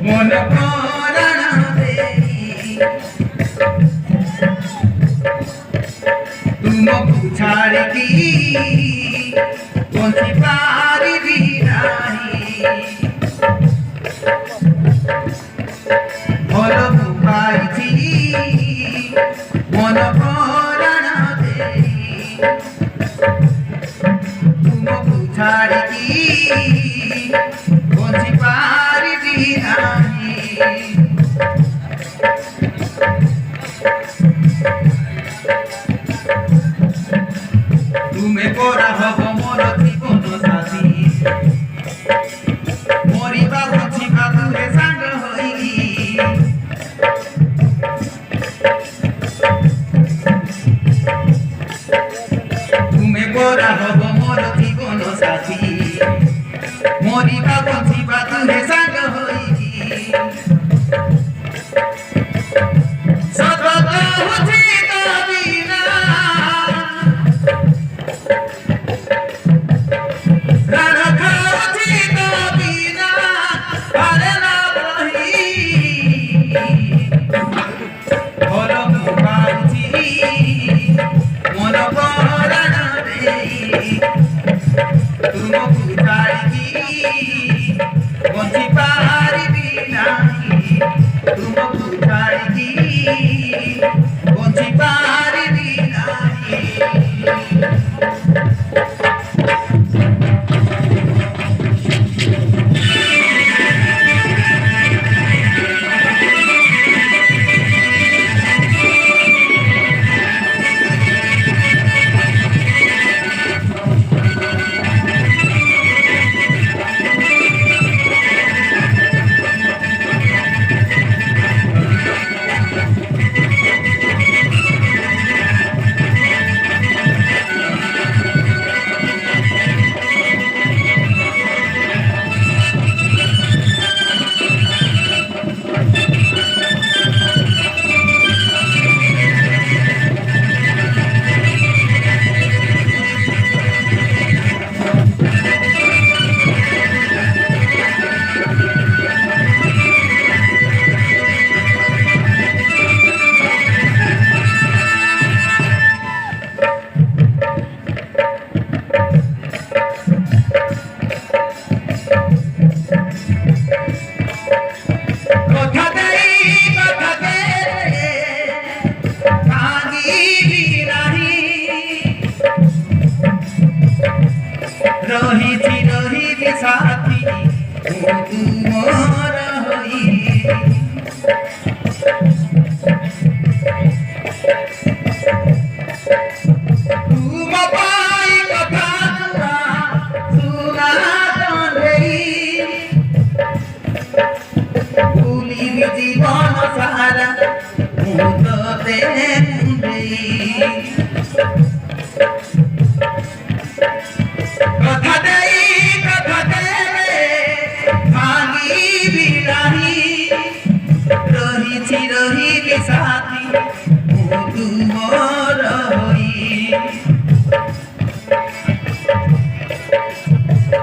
मन प्राण देई तुमको छाड़िकी बंची पारिबी नाही भल पाइछि मन प्राण देई तुमको छाड़िकी बंची पारिबी नाही तुमे परा हब मोर जीवन साथी मरिबा बचिबा तुरे सांग होई तुमे परा हब मोर जीवन साथी मरिबा बचिबा तुरे सांग होई सतत होछि बिना रही साथी तुमर होई तुम पाई कथा सुना तंदेई भूली जीवन सारा मुदते देई कथा दे भांगी भी नहीं रही साथी तुमर होई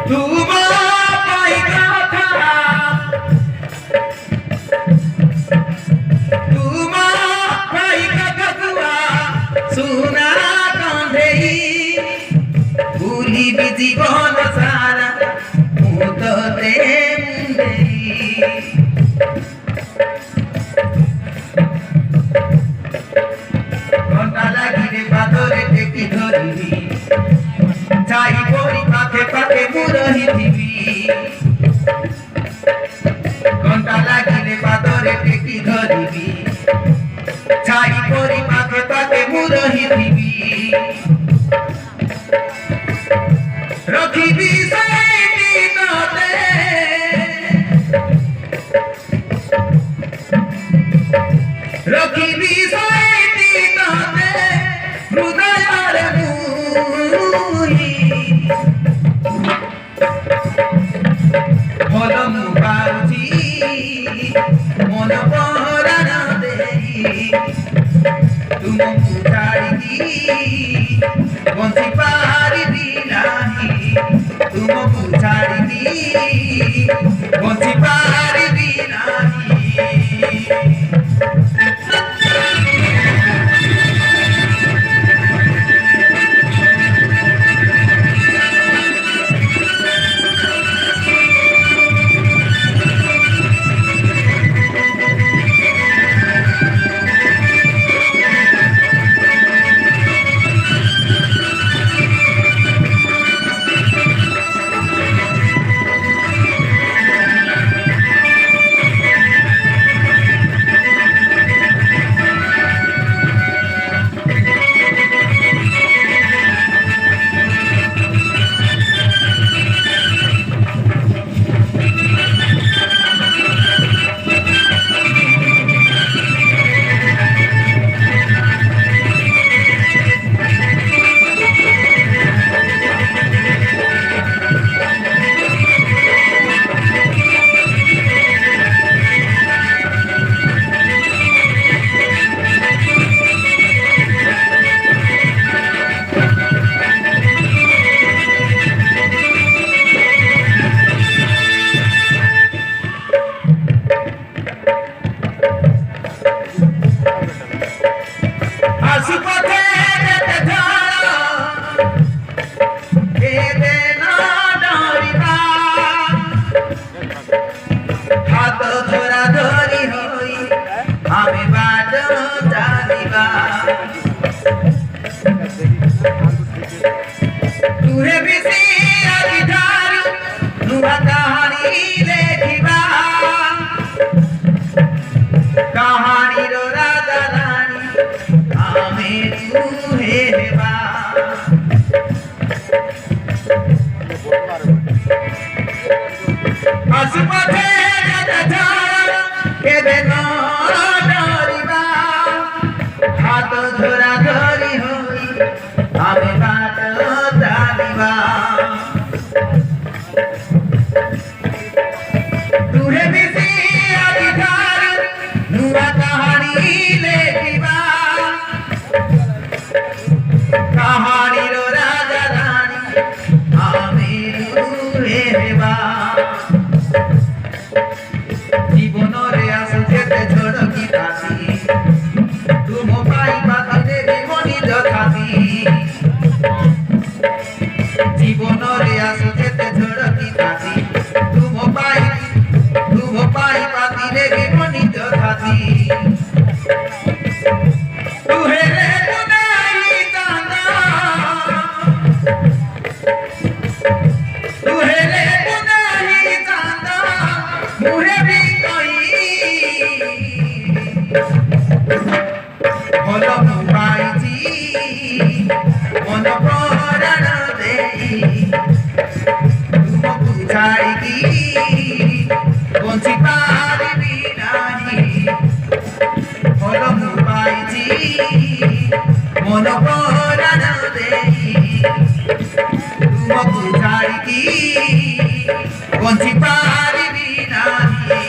तुम पाई कथा तुम पाई कथा सुना कंधेई भूली भी जीवन सारा मुदते घंटा लागिले बादरे टेकी धरिबी छाई परी पाखे पाखे मु रहिथिबी घंटा लागिले बादरे टेकी धरिबी छाई परी पाखे पाखे मु रहिथिबी रखिबी से ରଖିବି ସାଇତି ତତେ ହୃଦୟରେ ମୁହିଁ ଭଲ ମୁଁ ପାରୁଛି ମନ ପରାଣ ଦେଇ ତୁମକୁ ଛାଡ଼ିକି ବଞ୍ଚି ପାରିବି ନାହିଁ ତୁମକୁ ଛାଡ଼ିକି ବଞ୍ଚି ପାରିବି ନାହିଁ ଆମେ ବାଟ ଚାଲିବା ତୁହେ ମିଶି ଆଜିଠାରୁ ନୂଆ କାହାଣୀ ଲେଖିବା କାହାଣୀର ରାଜା ରାଣୀ ଆମେ ଦୁହେଁ ହେବା ଆସୁପଥେ କେବେ ନ ଡରିବା ହାତ ଧରା ଧରି ହୋଇ ଆମେ ବାଟ ଚାଲିବା ତୁହେ ମିଶି ଆଜିଠାରୁ ନୂଆ କାହାଣୀ ଲେଖିବା କାହାଣୀର ରାଜା ରାଣୀ ଆମେ ଦୁହେଁ ହେବା জীবনরে আসো যেতে ঝড় কি তাতি তুম পাই বাঁধিলে জীবনী যথাতি জীবনরে আসো যেতে ঝড় কি তাতি তুম পাই বাঁধিলে জীবনী যথাতি তুহেলে বুনাই চাঁদা তুহেলে বুনাই চাঁদা মুহে ଭଲ ମୁଁ ପାଇଛି ମନ ପ୍ରାଣ ଦେଇ ତୁମକୁ ଛାଡ଼ିକି ବଞ୍ଚି ପାରିବି ନାହିଁ ଭଲ ମୁଁ ପାଇଛି ମନ ପ୍ରାଣ ଦେଇ ତୁମକୁ ଛାଡ଼ିକି ବଞ୍ଚି ପାରିବି ନାହିଁ